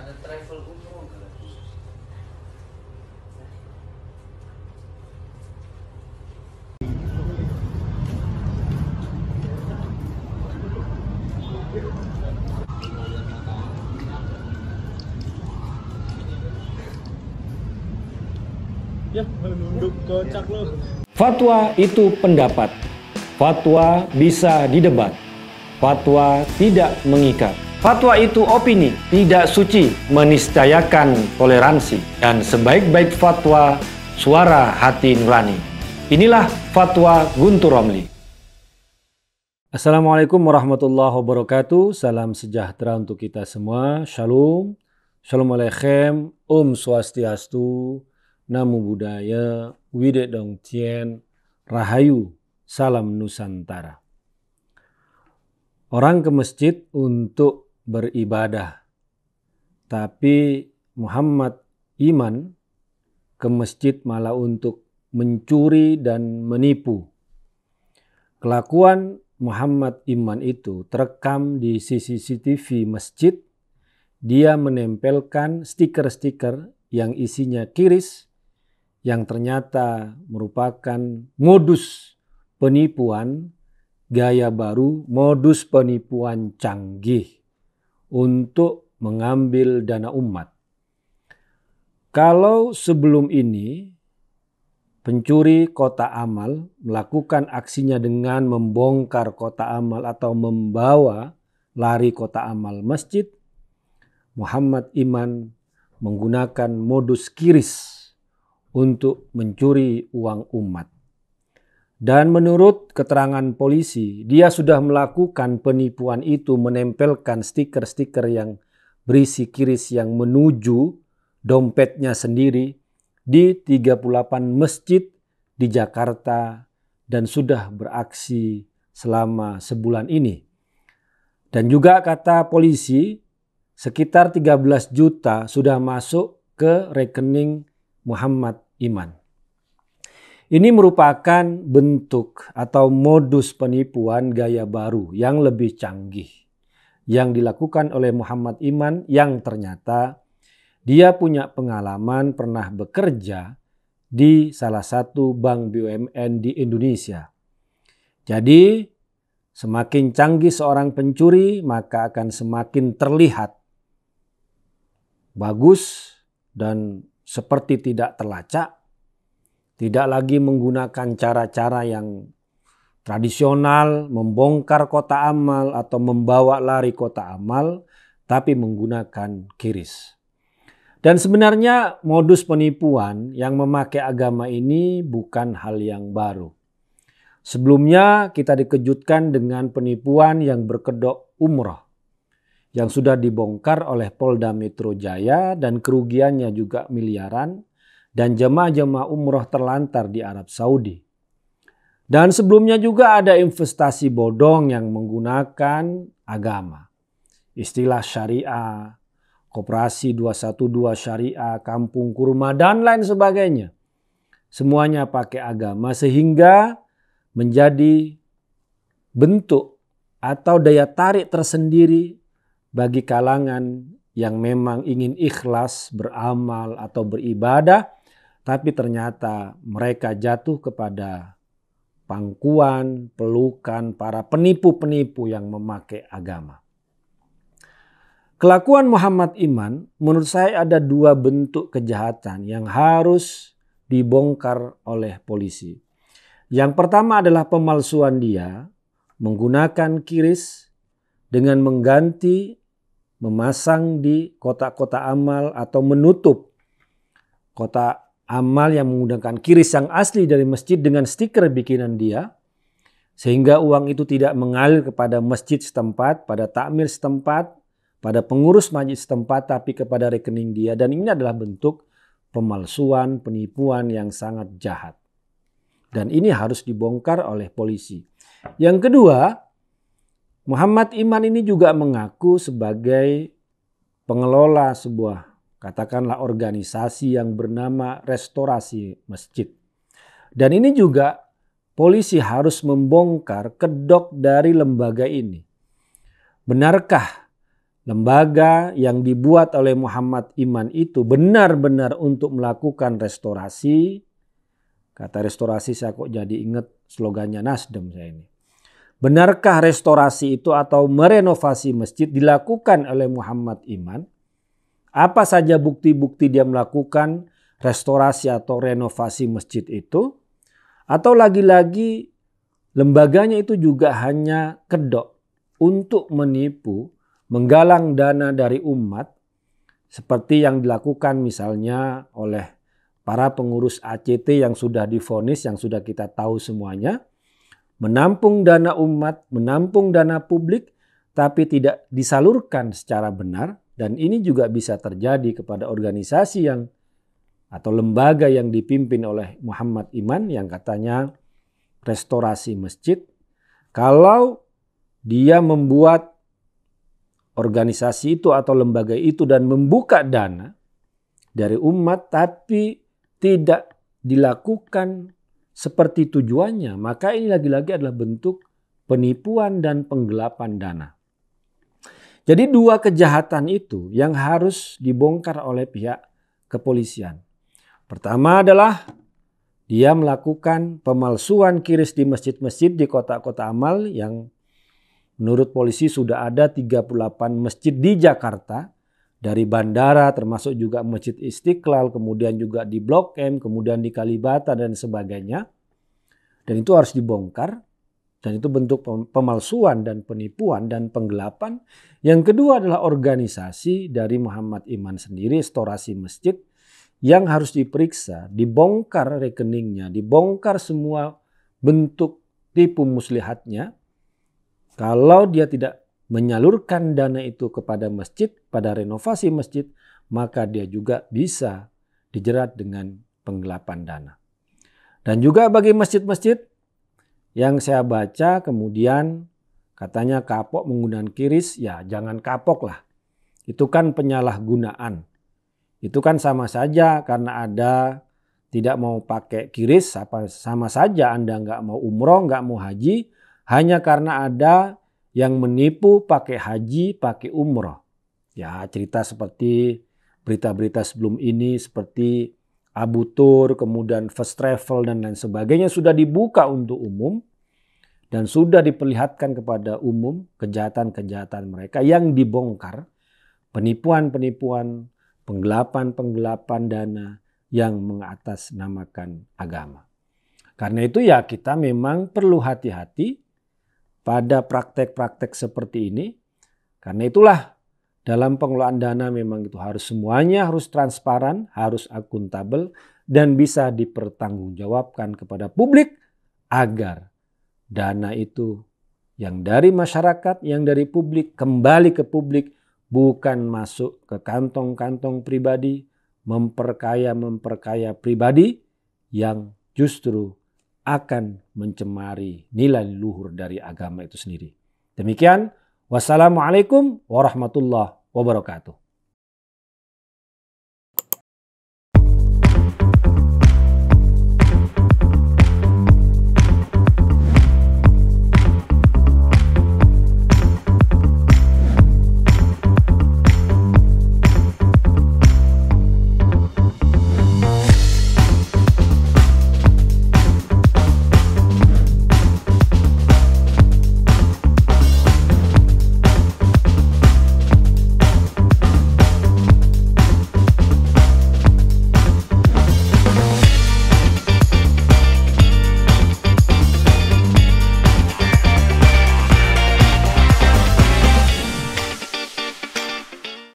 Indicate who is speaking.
Speaker 1: ada travel umroh nggak khusus?
Speaker 2: Ya, nunduk kocak lo.
Speaker 3: Fatwa itu pendapat. Fatwa bisa didebat. Fatwa tidak mengikat. Fatwa itu opini, tidak suci, meniscayakan toleransi. Dan sebaik-baik fatwa, suara hati nurani. Inilah Fatwa Guntur Romli. Assalamualaikum warahmatullahi wabarakatuh. Salam sejahtera untuk kita semua. Shalom. Shalom Aleichem. Om Swastiastu. Namo Buddhaya. Wide Dong Tien. Rahayu. Salam Nusantara. Orang ke masjid untuk beribadah. Tapi Muhammad Iman ke masjid malah untuk mencuri dan menipu. Kelakuan Muhammad Iman itu terekam di CCTV masjid. Dia menempelkan stiker-stiker yang isinya kiris yang ternyata merupakan modus penipuan gaya baru, modus penipuan canggih untuk mengambil dana umat. Kalau sebelum ini pencuri kotak amal melakukan aksinya dengan membongkar kotak amal atau membawa lari kotak amal masjid, Muhammad Iman menggunakan modus kiris untuk mencuri uang umat. Dan menurut keterangan polisi, dia sudah melakukan penipuan itu menempelkan stiker-stiker yang berisi kiris yang menuju dompetnya sendiri di 38 masjid di Jakarta dan sudah beraksi selama sebulan ini. Dan juga kata polisi, sekitar 13 juta sudah masuk ke rekening Muhammad Iman. Ini merupakan bentuk atau modus penipuan gaya baru yang lebih canggih yang dilakukan oleh Muhammad Iman yang ternyata dia punya pengalaman pernah bekerja di salah satu bank BUMN di Indonesia. Jadi semakin canggih seorang pencuri maka akan semakin terlihat bagus dan seperti tidak terlacak. Tidak lagi menggunakan cara-cara yang tradisional, membongkar kotak amal atau membawa lari kotak amal, tapi menggunakan kiris. Dan sebenarnya modus penipuan yang memakai agama ini bukan hal yang baru. Sebelumnya kita dikejutkan dengan penipuan yang berkedok umroh yang sudah dibongkar oleh Polda Metro Jaya dan kerugiannya juga miliaran. Dan jemaah-jemaah umroh terlantar di Arab Saudi. Dan sebelumnya juga ada investasi bodong yang menggunakan agama. Istilah syariah, koperasi 212 syariah, kampung kurma dan lain sebagainya. Semuanya pakai agama sehingga menjadi bentuk atau daya tarik tersendiri bagi kalangan yang memang ingin ikhlas beramal atau beribadah. Tapi ternyata mereka jatuh kepada pangkuan, pelukan para penipu-penipu yang memakai agama. Kelakuan Muhammad Iman menurut saya ada dua bentuk kejahatan yang harus dibongkar oleh polisi. Yang pertama adalah pemalsuan dia menggunakan kiris dengan mengganti, memasang di kotak-kotak amal atau menutup kotak amal yang menggunakan kiris yang asli dari masjid dengan stiker bikinan dia. Sehingga uang itu tidak mengalir kepada masjid setempat, pada takmir setempat, pada pengurus masjid setempat, tapi kepada rekening dia. Dan ini adalah bentuk pemalsuan, penipuan yang sangat jahat. Dan ini harus dibongkar oleh polisi. Yang kedua, Muhammad Iman ini juga mengaku sebagai pengelola sebuah katakanlah organisasi yang bernama Restorasi Masjid. Dan ini juga polisi harus membongkar kedok dari lembaga ini. Benarkah lembaga yang dibuat oleh Muhammad Iman itu benar-benar untuk melakukan restorasi. Kata restorasi saya kok jadi ingat slogannya Nasdem saya ini. Benarkah restorasi itu atau merenovasi masjid dilakukan oleh Muhammad Iman? Apa saja bukti-bukti dia melakukan restorasi atau renovasi masjid itu? Atau lagi-lagi lembaganya itu juga hanya kedok untuk menipu, menggalang dana dari umat seperti yang dilakukan misalnya oleh para pengurus ACT yang sudah divonis, yang sudah kita tahu semuanya. Menampung dana umat, menampung dana publik, tapi tidak disalurkan secara benar. Dan ini juga bisa terjadi kepada organisasi yang atau lembaga yang dipimpin oleh Muhammad Iman yang katanya restorasi masjid. Kalau dia membuat organisasi itu atau lembaga itu dan membuka dana dari umat tapi tidak dilakukan seperti tujuannya, maka ini lagi-lagi adalah bentuk penipuan dan penggelapan dana. Jadi dua kejahatan itu yang harus dibongkar oleh pihak kepolisian. Pertama adalah dia melakukan pemalsuan QRIS di masjid-masjid di kota-kota amal yang menurut polisi sudah ada 38 masjid di Jakarta. Dari bandara termasuk juga Masjid Istiqlal, kemudian juga di Blok M, kemudian di Kalibata dan sebagainya. Dan itu harus dibongkar. Dan itu bentuk pemalsuan dan penipuan dan penggelapan. Yang kedua adalah organisasi dari Muhammad Iman sendiri, restorasi masjid yang harus diperiksa, dibongkar rekeningnya, dibongkar semua bentuk tipu muslihatnya. Kalau dia tidak menyalurkan dana itu kepada masjid, pada renovasi masjid, maka dia juga bisa dijerat dengan penggelapan dana. Dan juga bagi masjid-masjid yang saya baca kemudian katanya kapok menggunakan QRIS, ya jangan kapok lah. Itu kan penyalahgunaan. Itu kan sama saja karena Anda tidak mau pakai QRIS, sama saja Anda nggak mau umroh, nggak mau haji, hanya karena ada yang menipu pakai haji, pakai umroh. Ya cerita seperti berita-berita sebelum ini seperti Abu Tur, kemudian First Travel dan lain sebagainya sudah dibuka untuk umum. Dan sudah diperlihatkan kepada umum kejahatan-kejahatan mereka yang dibongkar. Penipuan-penipuan, penggelapan-penggelapan dana yang mengatasnamakan agama. Karena itu ya kita memang perlu hati-hati pada praktek-praktek seperti ini. Karena itulah dalam pengelolaan dana memang itu harus semuanya harus transparan, harus akuntabel dan bisa dipertanggungjawabkan kepada publik agar dana itu yang dari masyarakat, yang dari publik kembali ke publik, bukan masuk ke kantong-kantong pribadi, memperkaya pribadi yang justru akan mencemari nilai luhur dari agama itu sendiri. Demikian, wassalamualaikum warahmatullahi wabarakatuh.